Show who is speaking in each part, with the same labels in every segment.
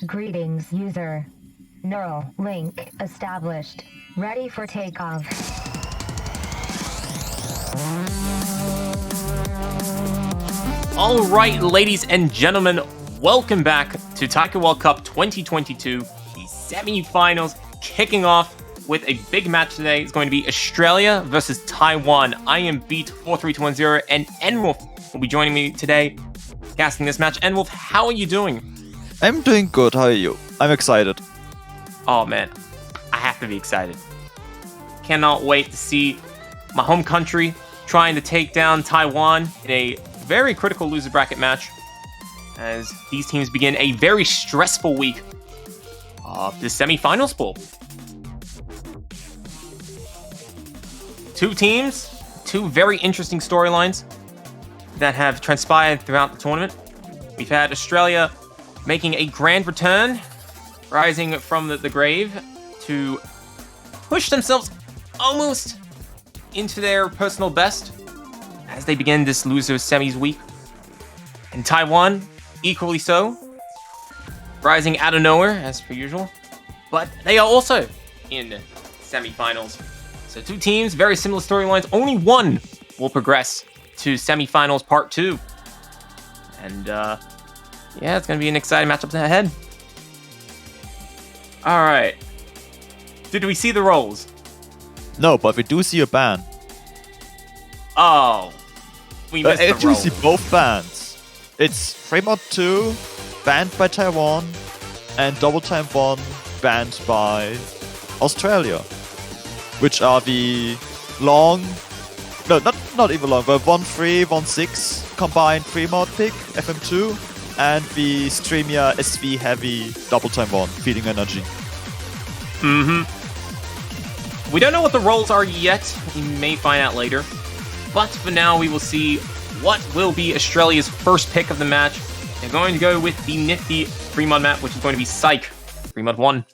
Speaker 1: Greetings, user. Neural link established. Ready for takeoff.
Speaker 2: All right, ladies and gentlemen, welcome back to Taiko World Cup 2022, the semi-finals, kicking off with a big match today. It's going to be Australia versus Taiwan. I am Beat43210, and Enwolf will be joining me today, casting this match. Enwolf, how are you doing?
Speaker 3: I'm doing good, how are you? I'm excited.
Speaker 2: Oh man, I have to be excited. Cannot wait to see my home country trying to take down Taiwan in a very critical loser bracket match as these teams begin a very stressful week of the semi-finals pool. Two teams, two very interesting storylines that have transpired throughout the tournament. We've had Australia making a grand return, rising from the grave to push themselves almost into their personal best as they begin this loser semis week. And Taiwan, equally so, rising out of nowhere as per usual, but they are also in semi-finals. So two teams, very similar storylines. Only one will progress to semi-finals part 2. And yeah, it's going to be an exciting matchup ahead. All right. Did we see the roles?
Speaker 3: No, but we do see a ban.
Speaker 2: Oh, we missed the
Speaker 3: actually
Speaker 2: roles.
Speaker 3: see both bans. It's Fremont 2 banned by Taiwan and Double Time 1 banned by Australia, which are the long, no, not even long, but 1-3, 1-6 combined Fremont pick, FM2, and the Streamia SV heavy Double Time 1 feeding energy.
Speaker 2: We don't know what the roles are yet. We may find out later. But for now, we will see what will be Australia's first pick of the match. They're going to go with the nifty Fremont map, which is going to be Psych, Fremont 1.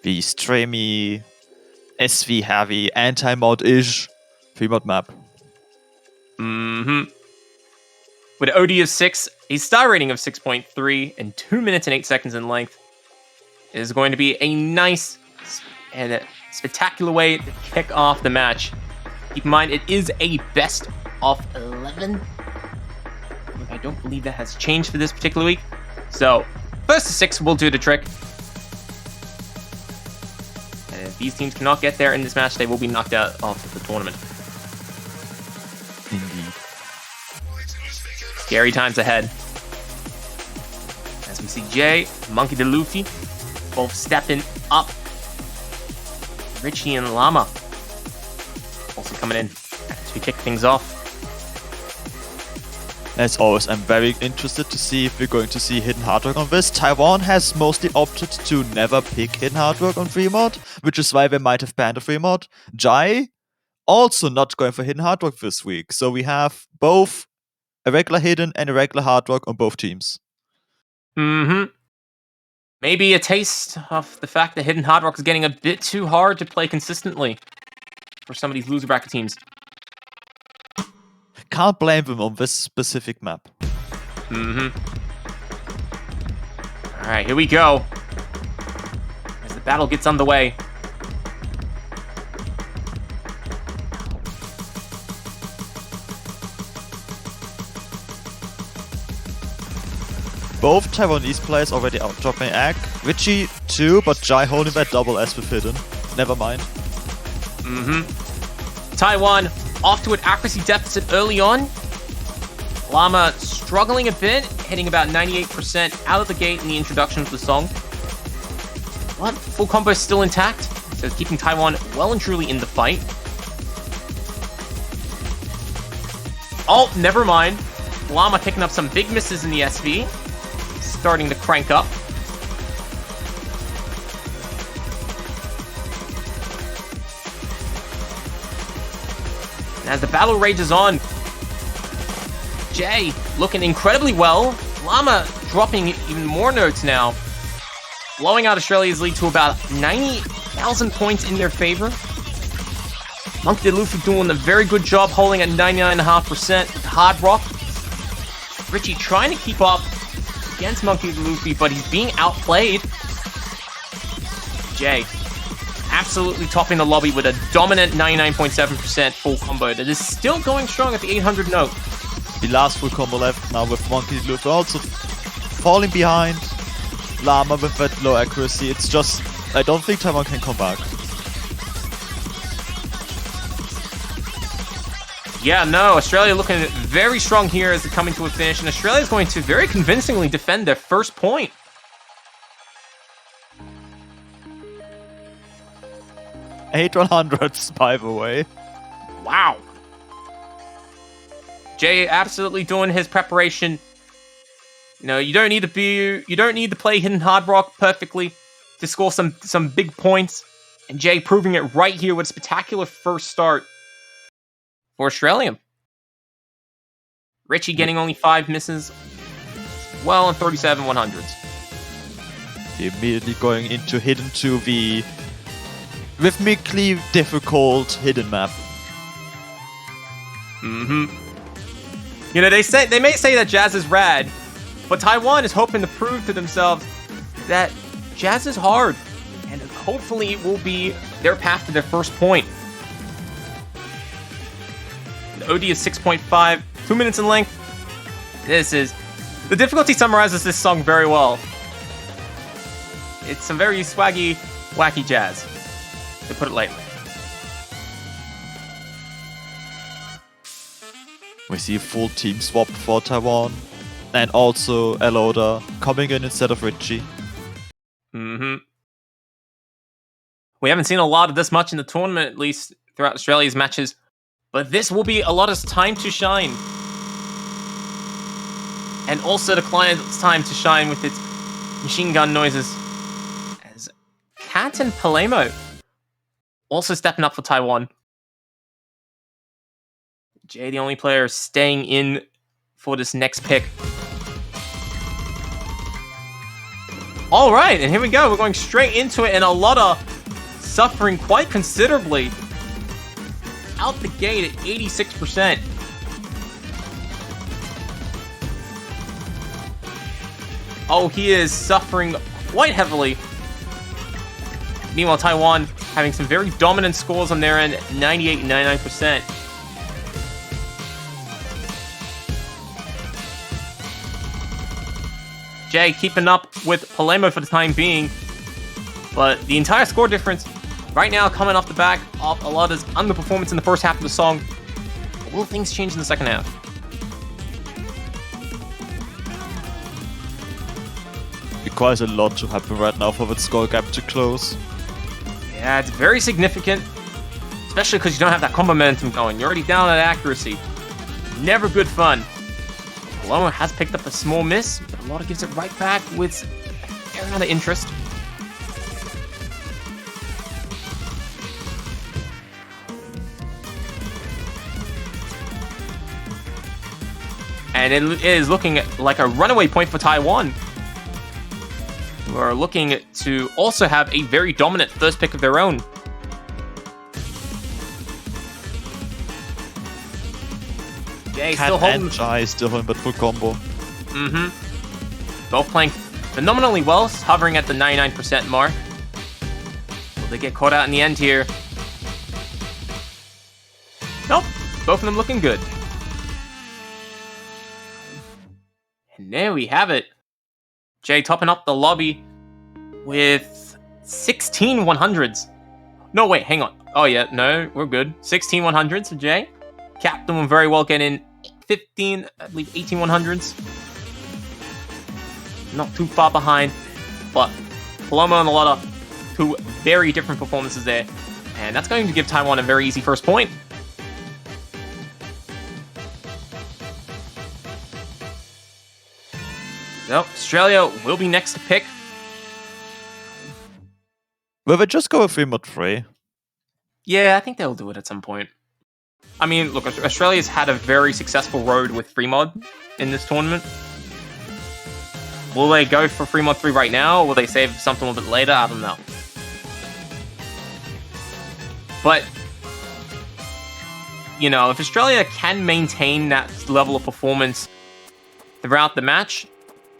Speaker 3: The Streamy SV heavy anti-mod-ish Fremont map.
Speaker 2: With an OD of 6, a star rating of 6.3, and 2 minutes and 8 seconds in length, it is going to be a nice and a spectacular way to kick off the match. Keep in mind, it is a best of 11. I don't believe that has changed for this particular week. So, first to 6 will do the trick. And if these teams cannot get there in this match, they will be knocked out of the tournament.
Speaker 3: Indeed.
Speaker 2: Scary times ahead. As we see Jay, Monkey D. Luffy, both stepping up. Richie and Llama also coming in to kick things off.
Speaker 3: As always, I'm very interested to see if we're going to see Hidden Hard Work on this. Taiwan has mostly opted to never pick Hidden Hard Work on Fremont, which is why they might have banned a Fremont. Jai also not going for Hidden Hard Work this week, so we have both a regular Hidden and a regular Hard Work on both teams.
Speaker 2: Maybe a taste of the fact that Hidden Hard Rock is getting a bit too hard to play consistently for some of these loser bracket teams.
Speaker 3: Can't blame them on this specific map.
Speaker 2: Alright, here we go. As the battle gets underway.
Speaker 3: Both Taiwanese players already out dropping egg. Richie too, but Jai holding that double S with Hidden. Never mind.
Speaker 2: Taiwan off to an accuracy deficit early on. Llama struggling a bit, hitting about 98% out of the gate in the introduction of the song. But full combo is still intact, so it's keeping Taiwan well and truly in the fight. Oh, never mind. Llama picking up some big misses in the SV. Starting to crank up. As the battle rages on, Jay looking incredibly well. Llama dropping even more notes now. Blowing out Australia's lead to about 90,000 points in their favor. Monkey D. Luffy doing a very good job holding at 99.5% with Hard Rock. Richie trying to keep up against Monkey D. Luffy, but he's being outplayed. Jay absolutely topping the lobby with a dominant 99.7% full combo that is still going strong at the 800 note.
Speaker 3: The last full combo left now with Monkey D. Luffy also falling behind. Llama with that low accuracy. It's just, I don't think Taiwan can come back.
Speaker 2: Yeah, no, Australia looking very strong here as they're coming to a finish, and Australia is going to very convincingly defend their first point.
Speaker 3: Eight 100s, by the way.
Speaker 2: Wow. Jay absolutely doing his preparation. You know, you don't need to play Hidden Hard Rock perfectly to score some big points. And Jay proving it right here with a spectacular first start for Australia. Richie getting only 5 misses. Well, on 37 100s.
Speaker 3: Immediately going into Hidden 2v. Rhythmically difficult hidden map.
Speaker 2: You know, they may say that Jazz is rad, but Taiwan is hoping to prove to themselves that Jazz is hard, and hopefully it will be their path to their first point. The OD is 6.5, 2 minutes in length. The difficulty summarizes this song very well. It's some very swaggy, wacky jazz, to put it lightly.
Speaker 3: We see a full team swap for Taiwan. And also Eloda coming in instead of Richie.
Speaker 2: We haven't seen a lot of this much in the tournament, at least throughout Australia's matches. But this will be a lot of time to shine. And also the client's time to shine with its machine gun noises. As Cat and Palemo also stepping up for Taiwan. Jay, the only player staying in for this next pick. All right, and here we go. We're going straight into it, and a lot of suffering quite considerably. Out the gate at 86%. Oh, he is suffering quite heavily. Meanwhile, Taiwan having some very dominant scores on their end, 98 and 99%. Jay keeping up with Palemo for the time being, but the entire score difference right now coming off the back of a lot of underperformance in the first half of the song. Will things change in the second half?
Speaker 3: Requires a lot to happen right now for the score gap to close.
Speaker 2: Yeah, it's very significant, especially because you don't have that combo momentum going. You're already down at accuracy. Never good fun. Paloma has picked up a small miss, but Alada gives it right back with a fair amount of interest. And it is looking like a runaway point for Taiwan, who are looking to also have a very dominant first pick of their own. Jay still holding.
Speaker 3: Jai still holding that full combo.
Speaker 2: Both playing phenomenally well, hovering at the 99% mark. Will they get caught out in the end here? Nope. Both of them looking good. And there we have it. Jay topping up the lobby with 16 100s. No, wait, hang on. Oh, yeah, no, we're good. 16 100s for Jay. Cap doing very well, getting 15, I believe 18 100s. Not too far behind, but Paloma and Alada, two very different performances there. And that's going to give Taiwan a very easy first point. So Australia will be next to pick.
Speaker 3: Will they just go with 3 mod 3?
Speaker 2: Yeah, I think they'll do it at some point. I mean, look, Australia's had a very successful road with free mod in this tournament. Will they go for free mod 3 right now, or will they save something a little bit later? I don't know. But, you know, if Australia can maintain that level of performance throughout the match,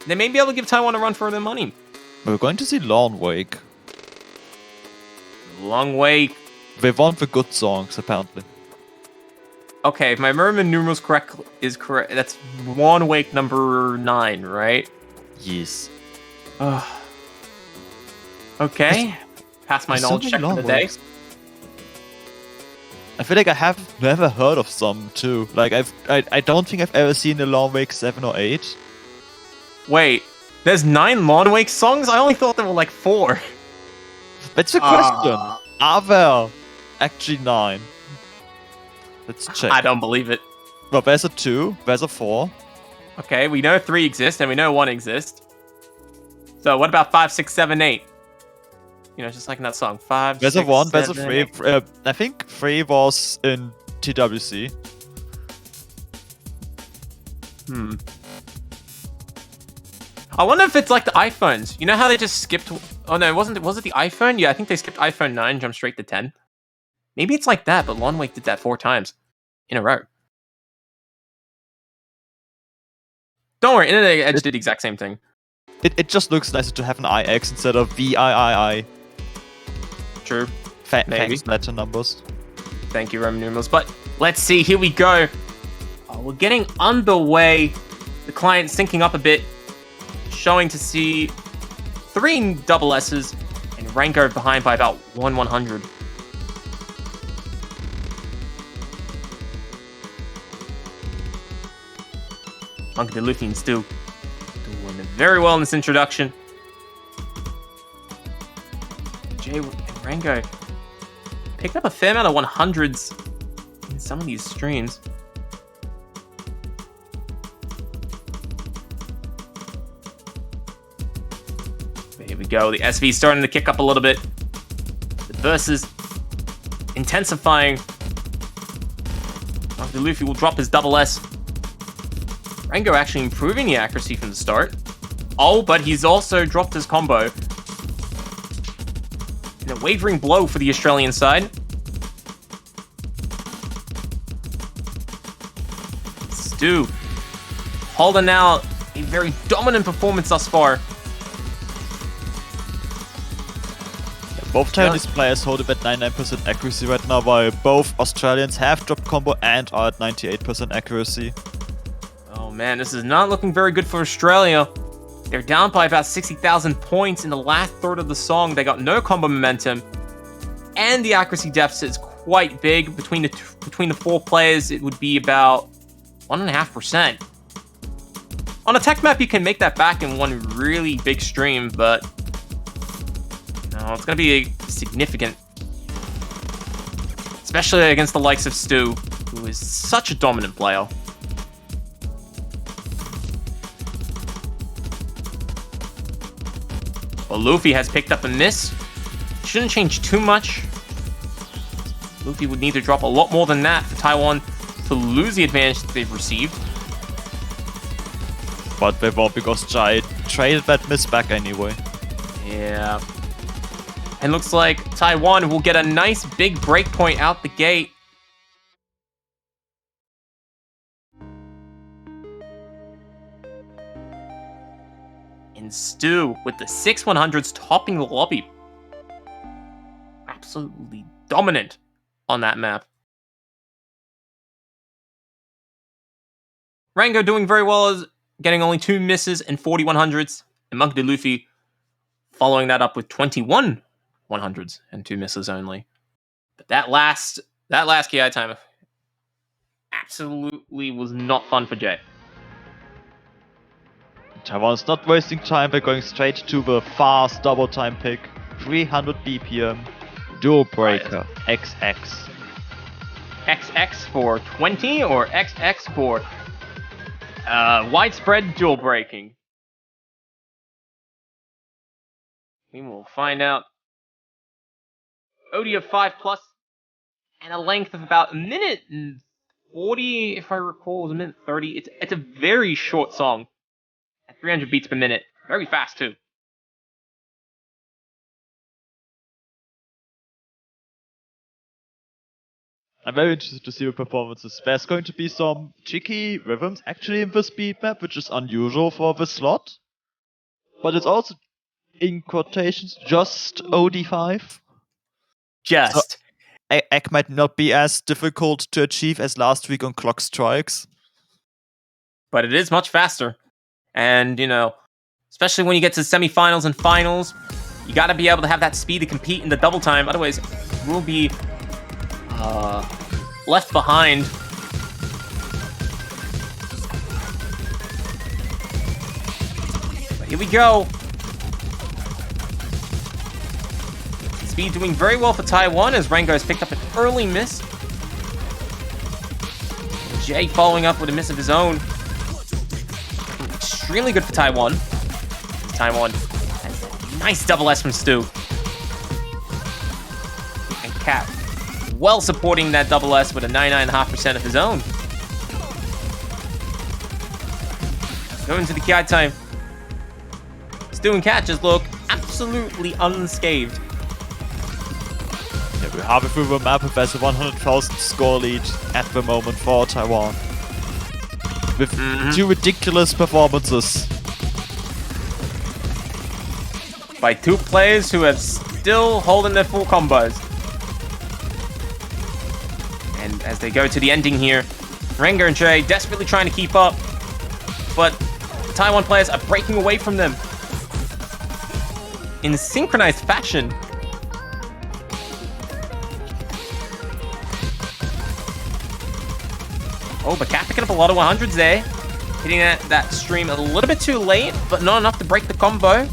Speaker 2: they may be able to give Taiwan a run for their money.
Speaker 3: We're going to see Long Wake.
Speaker 2: Long way.
Speaker 3: They want the good songs, apparently.
Speaker 2: Okay, if my Roman numerals is correct, that's Long Wake number 9, right?
Speaker 3: Yes.
Speaker 2: Okay. Pass my
Speaker 3: There's so
Speaker 2: knowledge
Speaker 3: many
Speaker 2: check for
Speaker 3: Long
Speaker 2: the day.
Speaker 3: Wakes. I feel like I have never heard of some too. Like I don't think I've ever seen a Long Wake 7 or 8.
Speaker 2: Wait, there's 9 Long Wake songs? I only thought there were like 4.
Speaker 3: That's the question. Are there actually 9? Let's check.
Speaker 2: I don't believe it.
Speaker 3: Well, there's a 2, there's a 4.
Speaker 2: Okay, we know 3 exists and we know 1 exists. So what about 5, 6, 7, 8? You know, just like in that song. 5,
Speaker 3: There's
Speaker 2: 6,
Speaker 3: a 1, there's a
Speaker 2: 7,
Speaker 3: 3. I think 3 was in TWC.
Speaker 2: I wonder if it's like the iPhones. You know how they just skipped... Oh no, was it the iPhone? Yeah, I think they skipped iPhone 9 and jumped straight to 10. Maybe it's like that, but Long Wake did that 4 times in a row. Don't worry, Internet Edge did the exact same thing.
Speaker 3: It just looks nicer to have an IX instead of VIII.
Speaker 2: True. Maybe.
Speaker 3: Thanks, letter numbers.
Speaker 2: Thank you, Roman numerals. But let's see, here we go. We're getting underway. The client syncing up a bit, showing to see 3 double S's and Rango behind by about 1/100. Monkey D. Luffy and Stu doing very well in this introduction. Jay and Rango picked up a fair amount of 100s in some of these streams. Here we go. The SV starting to kick up a little bit. The versus intensifying. Monkey D. Luffy will drop his double S. Rango actually improving the accuracy from the start. Oh, but he's also dropped his combo. And a wavering blow for the Australian side. Stu holding out a very dominant performance thus far.
Speaker 3: Both Taiwanese players hold about 99% accuracy right now, while both Australians have dropped combo and are at 98% accuracy.
Speaker 2: Oh man, this is not looking very good for Australia. They're down by about 60,000 points in the last third of the song. They got no combo momentum, and the accuracy deficit is quite big between the 4 players. It would be about 1.5%. On a tech map, you can make that back in one really big stream, but no, it's going to be significant, especially against the likes of Stu, who is such a dominant player. Well, Luffy has picked up a miss. Shouldn't change too much. Luffy would need to drop a lot more than that for Taiwan to lose the advantage that they've received.
Speaker 3: But they won't, because Jai traded that miss back anyway.
Speaker 2: Yeah. And looks like Taiwan will get a nice big breakpoint out the gate. And Stu with the 6 100s topping the lobby. Absolutely dominant on that map. Rango doing very well, as getting only 2 misses and 40 100s. And Monkey D. Luffy following that up with 21 100s and 2 misses only. But that last KI time absolutely was not fun for Jay.
Speaker 3: Taiwan's not wasting time, they're going straight to the fast double time pick. 300 BPM, dual breaker, XX.
Speaker 2: XX for 20 or XX for widespread dual breaking? We will find out. OD of 5 plus, and a length of about a minute and 40, if I recall, it was a minute 30. It's a very short song at 300 beats per minute. Very fast, too.
Speaker 3: I'm very interested to see the performances. There's going to be some cheeky rhythms actually in the speed map, which is unusual for the slot. But it's also, in quotations, just OD5.
Speaker 2: Just.
Speaker 3: So, Egg might not be as difficult to achieve as last week on Clock Strikes.
Speaker 2: But it is much faster. And, you know, especially when you get to semifinals and finals, you gotta be able to have that speed to compete in the double time. Otherwise, we'll be left behind. But here we go. Speed doing very well for Taiwan as Rango has picked up an early miss. Jay following up with a miss of his own. Extremely good for Taiwan. Taiwan has a nice double S from Stu. And Cap well supporting that double S with a 99.5% of his own. Going to the Ki time. Stu and Cat just look absolutely unscathed.
Speaker 3: Yeah, we're halfway through the map and there's a 100,000 score lead at the moment for Taiwan. With two ridiculous performances.
Speaker 2: By two players who have still holding their full combos. And as they go to the ending here, Rengar and Jay desperately trying to keep up, but the Taiwan players are breaking away from them in synchronized fashion. Oh, but Cat picking up a lot of 100s there. Hitting that stream a little bit too late, but not enough to break the combo.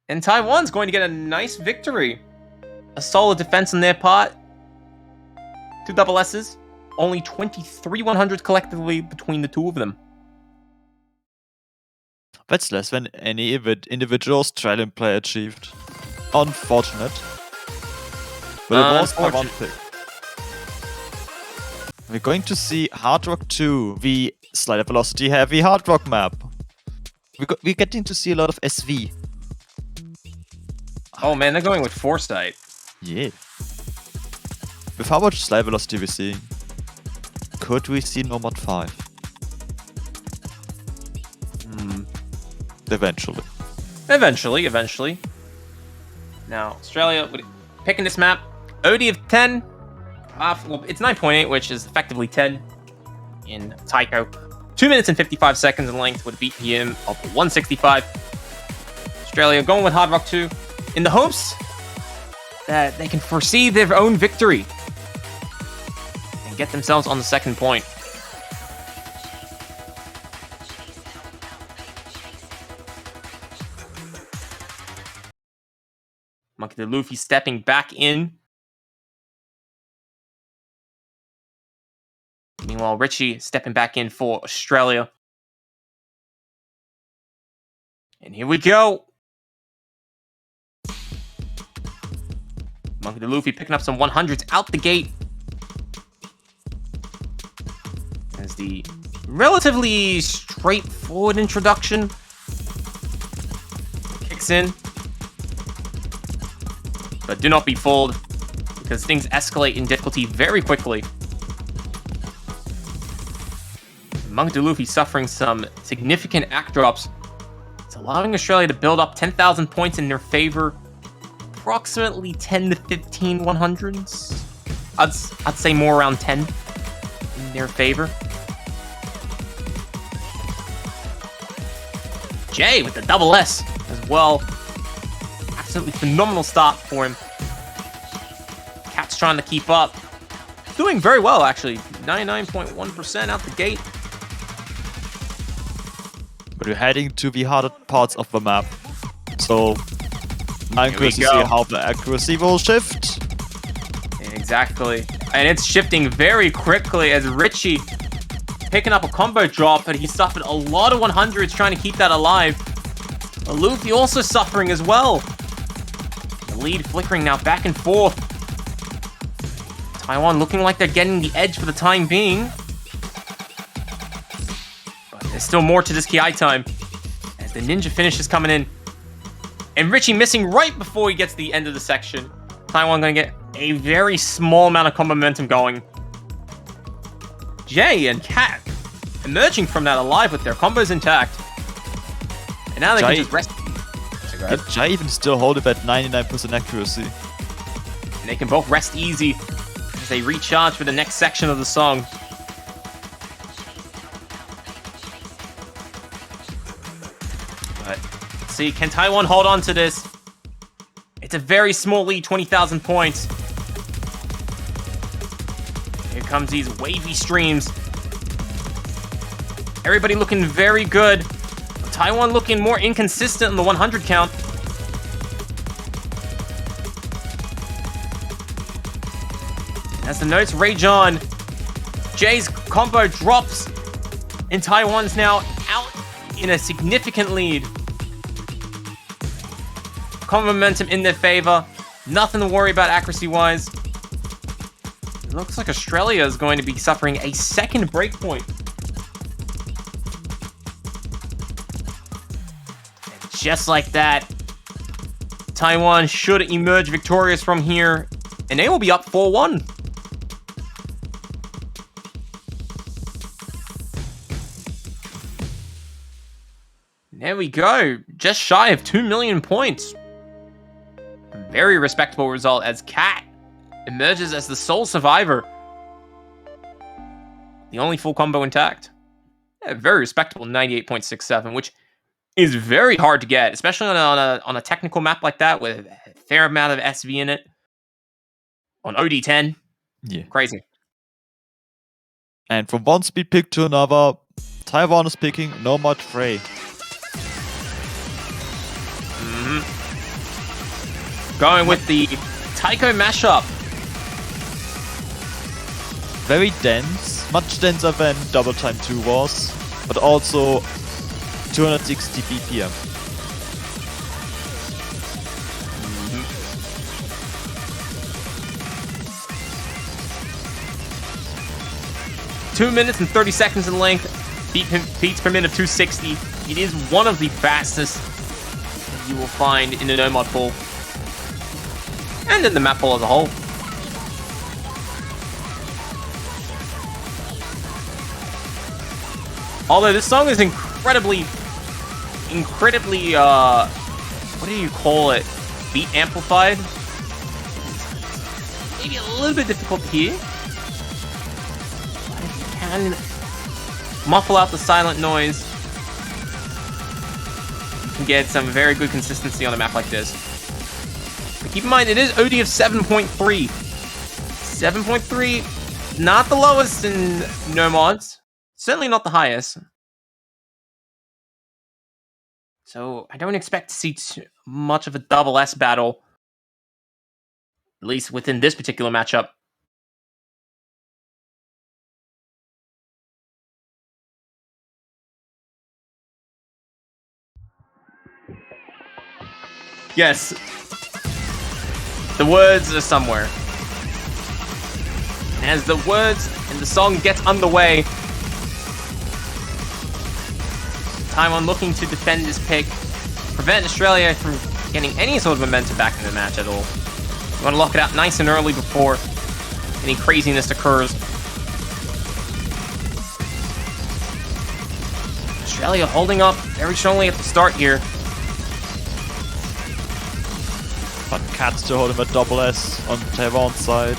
Speaker 2: And Taiwan's going to get a nice victory. A solid defense on their part. Two double S's. Only 23 100s collectively between the two of them.
Speaker 3: That's less than any individual Australian player achieved. Unfortunate. But it was my one pick. We're going to see Hard Rock 2, the slider velocity heavy Hard Rock map. We're getting to see a lot of SV.
Speaker 2: Oh man, they're going with Foresight.
Speaker 3: Yeah. With how much slide velocity we're seeing, could we see Nomad 5? Eventually.
Speaker 2: Eventually. Now, Australia picking this map. OD of 10. Well, it's 9.8, which is effectively 10 in Taiko. 2 minutes and 55 seconds in length with a BPM of 165. Australia going with Hard Rock 2 in the hopes that they can foresee their own victory and get themselves on the second point. Monkey D. Luffy stepping back in. Meanwhile, Richie stepping back in for Australia. And here we go. Monkey D. Luffy picking up some 100s out the gate. As the relatively straightforward introduction kicks in. But do not be fooled, because things escalate in difficulty very quickly. Monkey D. Luffy suffering some significant act drops. It's allowing Australia to build up 10,000 points in their favor. Approximately 10 to 15 100s. I'd say more around 10 in their favor. Jay with the double S as well. Absolutely phenomenal start for him. Cat's trying to keep up. Doing very well, actually. 99.1% out the gate.
Speaker 3: But we're heading to the harder parts of the map. So I'm curious to see how the accuracy will shift.
Speaker 2: Exactly. And it's shifting very quickly as Richie picking up a combo drop, but he suffered a lot of 100s trying to keep that alive. Luffy also suffering as well. The lead flickering now back and forth. Taiwan looking like they're getting the edge for the time being. But there's still more to this Ki time, as the ninja finish is coming in. And Richie missing right before he gets to the end of the section. Taiwan going to get a very small amount of combo momentum going. Jay and Kat emerging from that alive with their combos intact. And now they can just rest.
Speaker 3: Did Jay even still hold it at 99% accuracy?
Speaker 2: And they can both rest easy as they recharge for the next section of the song. But let's see, can Taiwan hold on to this? It's a very small lead, 20,000 points. Here comes these wavy streams. Everybody looking very good. Taiwan looking more inconsistent in the 100 count. As the notes rage on, Jay's combo drops, and Taiwan's now out in a significant lead. Combo momentum in their favor. Nothing to worry about accuracy-wise. It looks like Australia is going to be suffering a second breakpoint. And just like that, Taiwan should emerge victorious from here, and they will be up 4-1. There we go. Just shy of 2 million points. A very respectable result as Kat emerges as the sole survivor. The only full combo intact. A very respectable 98.67, which is very hard to get, especially on a technical map like that with a fair amount of SV in it. On OD10.
Speaker 3: Yeah.
Speaker 2: Crazy.
Speaker 3: And from one speed pick to another, Taiwan is picking Nomad Frey.
Speaker 2: Going with the Taiko mashup.
Speaker 3: Very dense, much denser than Double Time 2 was, but also 260 BPM.
Speaker 2: 2 minutes and 30 seconds in length. Beats per minute of 260. It is one of the fastest that you will find in the Nomad pool. And in the map pool as a whole. Although this song is incredibly, what do you call it? Beat amplified? Maybe a little bit difficult to hear. But if you can muffle out the silent noise, you can get some very good consistency on a map like this. But keep in mind, it is OD of 7.3. 7.3, not the lowest in Nomads. Certainly not the highest. So I don't expect to see too much of a double S battle. At least within this particular matchup. Yes. The words are somewhere. As the words and the song gets underway, Taiwan looking to defend this pick, prevent Australia from getting any sort of momentum back in the match at all. You want to lock it out nice and early before any craziness occurs. Australia holding up very strongly at the start here.
Speaker 3: But Kat still holding a double S on Taiwan's side.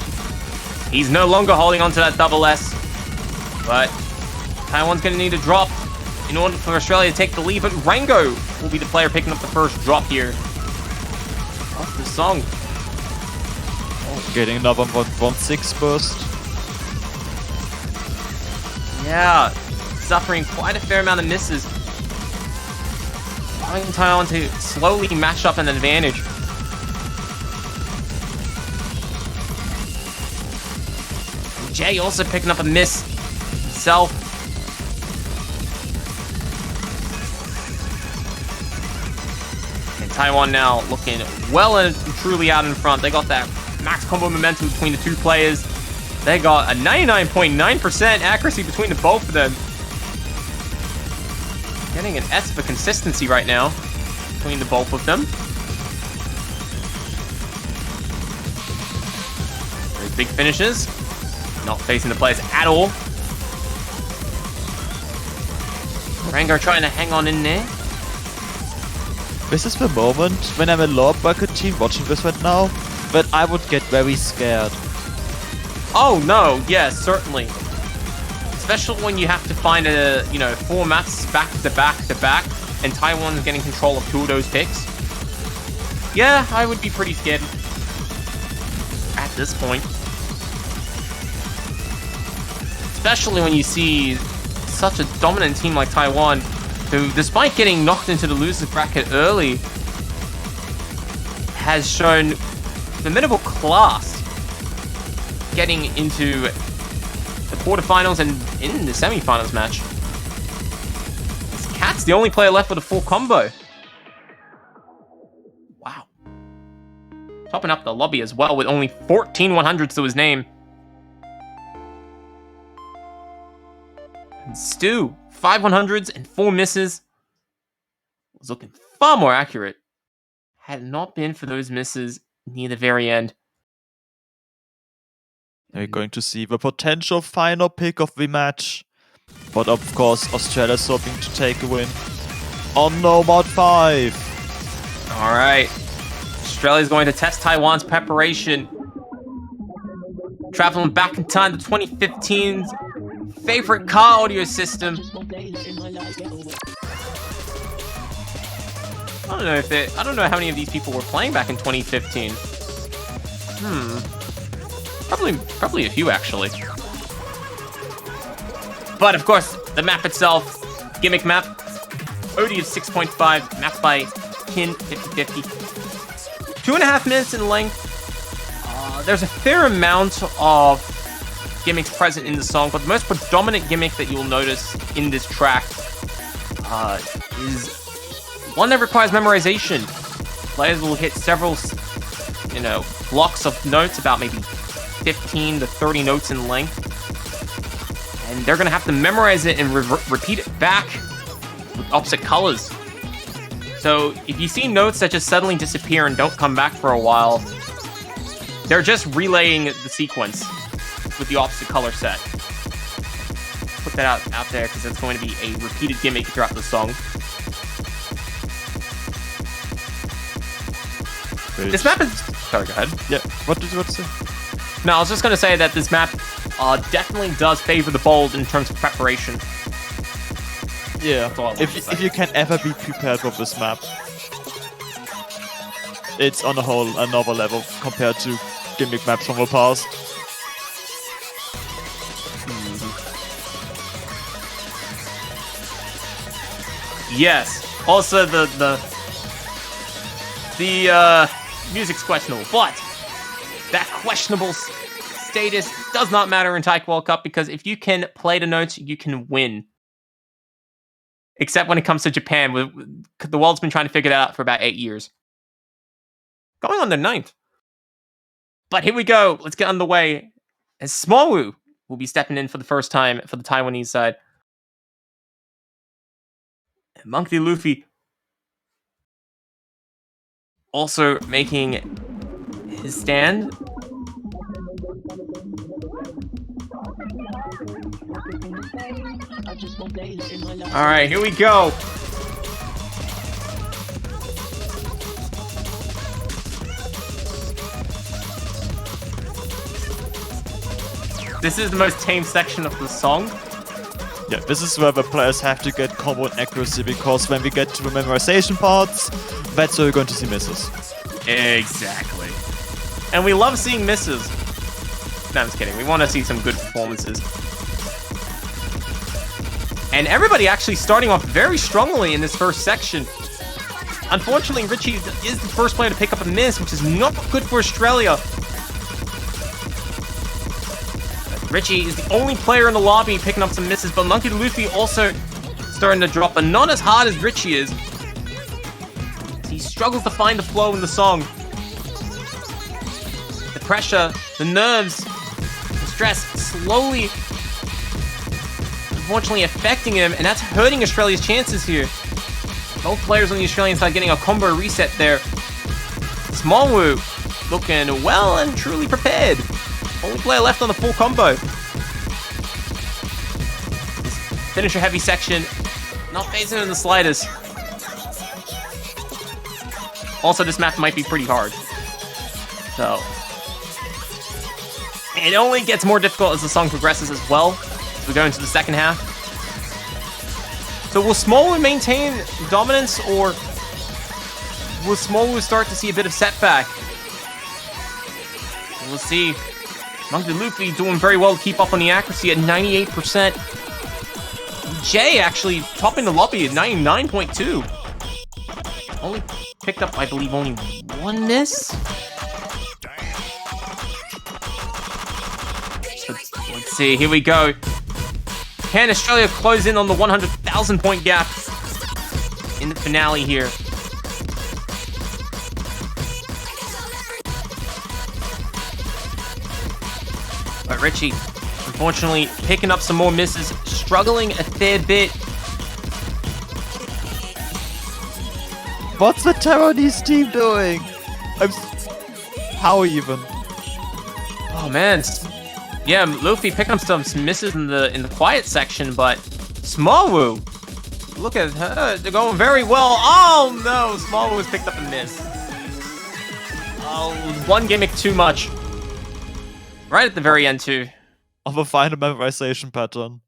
Speaker 2: He's no longer holding on to that double S, but Taiwan's going to need a drop in order for Australia to take the lead, but Rango will be the player picking up the first drop here. Off the song.
Speaker 3: Oh, getting another 1.16 burst.
Speaker 2: Yeah, suffering quite a fair amount of misses. Allowing Taiwan to slowly match up an advantage. Jay also picking up a miss himself. Taiwan now looking well and truly out in front. They got that max combo momentum between the two players. They got a 99.9% accuracy between the both of them. Getting an S for consistency right now between the both of them. Very big finishes. Not facing the players at all. Rango trying to hang on in there.
Speaker 3: This is the moment when I'm a lower bracket team watching this right now, that I would get very scared.
Speaker 2: Oh no, yes, certainly. Especially when you have to find a, 4 maps back to back to back, and Taiwan's getting control of 2 of those picks. Yeah, I would be pretty scared at this point. Especially when you see such a dominant team like Taiwan, who, despite getting knocked into the losers bracket early, has shown formidable class getting into the quarterfinals and in the semifinals match. Cat's the only player left with a full combo. Wow. Topping up the lobby as well with only 14 100s to his name. And Stu, 5 100s and 4 misses. Was looking far more accurate. Had it not been for those misses near the very end.
Speaker 3: We're going to see the potential final pick of the match. But of course, Australia's hoping to take a win on no mod 5.
Speaker 2: Alright. Australia's going to test Taiwan's preparation. Traveling back in time to 2015's favorite car audio system. I don't know how many of these people were playing back in 2015. Probably a few, actually. But, of course, the map itself, gimmick map, OD of 6.5, mapped by Kin 50/50. 2.5 minutes in length. There's a fair amount of gimmicks present in the song, but the most predominant gimmick that you'll notice in this track is one that requires memorization. Players will hit several, blocks of notes, about maybe 15 to 30 notes in length. And they're going to have to memorize it and repeat it back with opposite colors. So if you see notes that just suddenly disappear and don't come back for a while, they're just relaying the sequence with the opposite color set. Put that out there because it's going to be a repeated gimmick throughout the song. This map is... Sorry, go ahead.
Speaker 3: Yeah, what did you want to say?
Speaker 2: No, I was just going to say that this map definitely does favor the bold in terms of preparation.
Speaker 3: Yeah, if you can ever be prepared for this map, it's on a whole another level compared to gimmick maps from the past.
Speaker 2: Yes. Also, the music's questionable, but that questionable status does not matter in Taiko World Cup because if you can play the notes, you can win. Except when it comes to Japan, the world's been trying to figure that out for about 8 years. Going on the 9th. But here we go. Let's get underway. As Smallwoo will be stepping in for the first time for the Taiwanese side. And Monkey Luffy also making his stand. Alright, here we go. This is the most tame section of the song.
Speaker 3: Yeah, this is where the players have to get combo and accuracy, because when we get to the memorization parts, that's where we're going to see misses.
Speaker 2: Exactly. And we love seeing misses. No, I'm just kidding. We want to see some good performances. And everybody actually starting off very strongly in this first section. Unfortunately, Richie is the first player to pick up a miss, which is not good for Australia. Richie is the only player in the lobby picking up some misses, but Monkey Luffy also starting to drop, but not as hard as Richie is. He struggles to find the flow in the song. The pressure, the nerves, the stress slowly, unfortunately affecting him, and that's hurting Australia's chances here. Both players on the Australian side getting a combo reset there. Smallwoo looking well and truly prepared. Only player left on the full combo. This finisher heavy section not phasing him in the slightest. Also, this map might be pretty hard. So, it only gets more difficult as the song progresses as well. As we go into the second half. So will Smallwood maintain dominance, or will Smallwood start to see a bit of setback? We'll see. Monkey Luffy doing very well to keep up on the accuracy at 98%. Jay actually topping the lobby at 99.2. Only picked up, I believe, only one miss. Let's see, here we go. Can Australia close in on the 100,000 point gap in the finale here? But Richie, unfortunately, picking up some more misses, struggling a fair bit.
Speaker 3: What's the Taiwanese team doing? How even?
Speaker 2: Oh man, yeah, Luffy picking up some misses in the quiet section, but Smallwoo, look at her, they're going very well. Oh no, Smallwoo has picked up a miss. Oh, one gimmick too much. Right at the very end too.
Speaker 3: Of a final memorization pattern.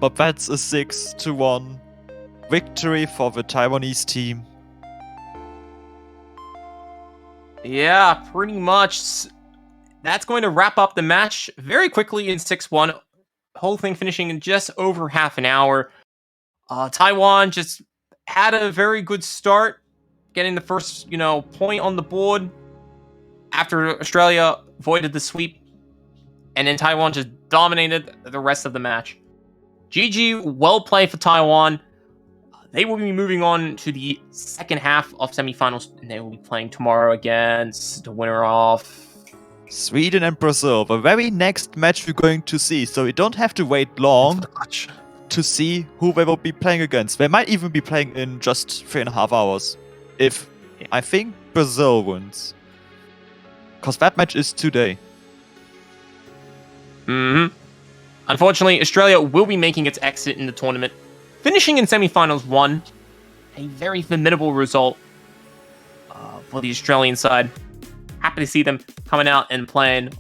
Speaker 3: But that's a 6-1 victory for the Taiwanese team.
Speaker 2: Yeah, pretty much. That's going to wrap up the match very quickly in 6-1. Whole thing finishing in just over half an hour. Taiwan just had a very good start, getting the first, point on the board after Australia avoided the sweep. And then Taiwan just dominated the rest of the match. GG, well played for Taiwan. They will be moving on to the second half of semifinals, and they will be playing tomorrow against the winner of
Speaker 3: Sweden and Brazil, the very next match we're going to see. So we don't have to wait long to see who they will be playing against. They might even be playing in just 3.5 hours. If I think Brazil wins. Because that match is today.
Speaker 2: Unfortunately, Australia will be making its exit in the tournament, finishing in semifinals 1. A very formidable result for the Australian side. Happy to see them coming out and playing.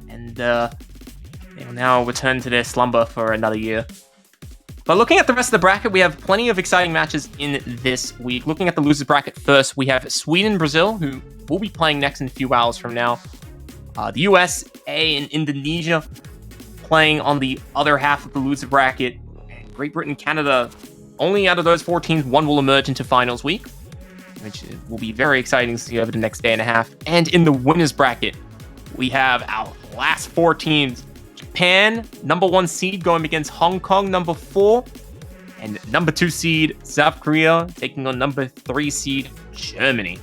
Speaker 2: And they will now return to their slumber for another year. But looking at the rest of the bracket, we have plenty of exciting matches in this week. Looking at the losers bracket first, we have Sweden and Brazil, who will be playing next in a few hours from now. The USA and Indonesia playing on the other half of the loser bracket. And Great Britain, Canada, only out of those 4 teams, one will emerge into finals week, which will be very exciting to see over the next day and a half. And in the winners bracket, we have our last 4 teams. Japan, number 1 seed, going against Hong Kong, number 4. And number 2 seed, South Korea, taking on number 3 seed, Germany.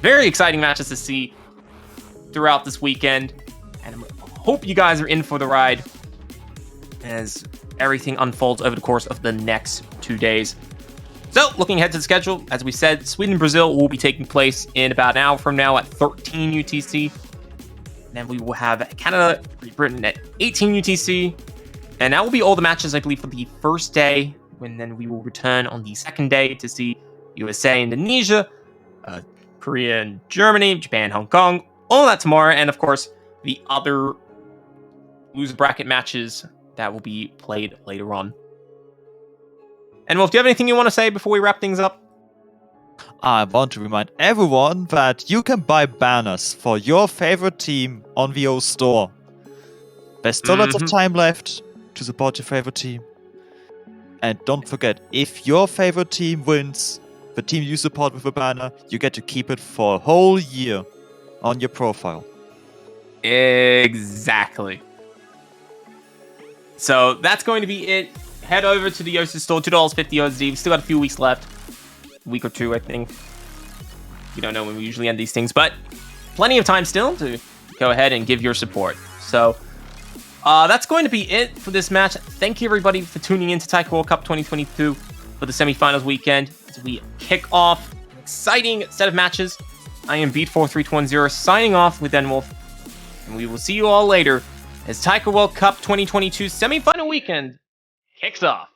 Speaker 2: Very exciting matches to see throughout this weekend, and I hope you guys are in for the ride as everything unfolds over the course of the next 2 days. So, looking ahead to the schedule, as we said, Sweden and Brazil will be taking place in about an hour from now at 13 UTC. And then we will have Canada, Great Britain at 18 UTC. And that will be all the matches, I believe, for the first day, when then we will return on the second day to see USA, Indonesia, Korea and Germany, Japan, Hong Kong, all that tomorrow, and of course, the other loser bracket matches that will be played later on. And Wolf, do you have anything you want to say before we wrap things up?
Speaker 3: I want to remind everyone that you can buy banners for your favorite team on the O store. There's still lots of time left to support your favorite team. And don't forget, if your favorite team wins, the team you support with a banner, you get to keep it for a whole year on your profile.
Speaker 2: Exactly. So that's going to be it. Head over to the Yosu store, $2.50 OZ. We've still got a few weeks left. week or two, I think. We don't know when we usually end these things, but plenty of time still to go ahead and give your support. So that's going to be it for this match. Thank you, everybody, for tuning in to Taiko World Cup 2022 for the semifinals weekend as we kick off an exciting set of matches. I am Beat4310 signing off with Denwolf, and we will see you all later as Taiko World Cup 2022 semifinal weekend kicks off.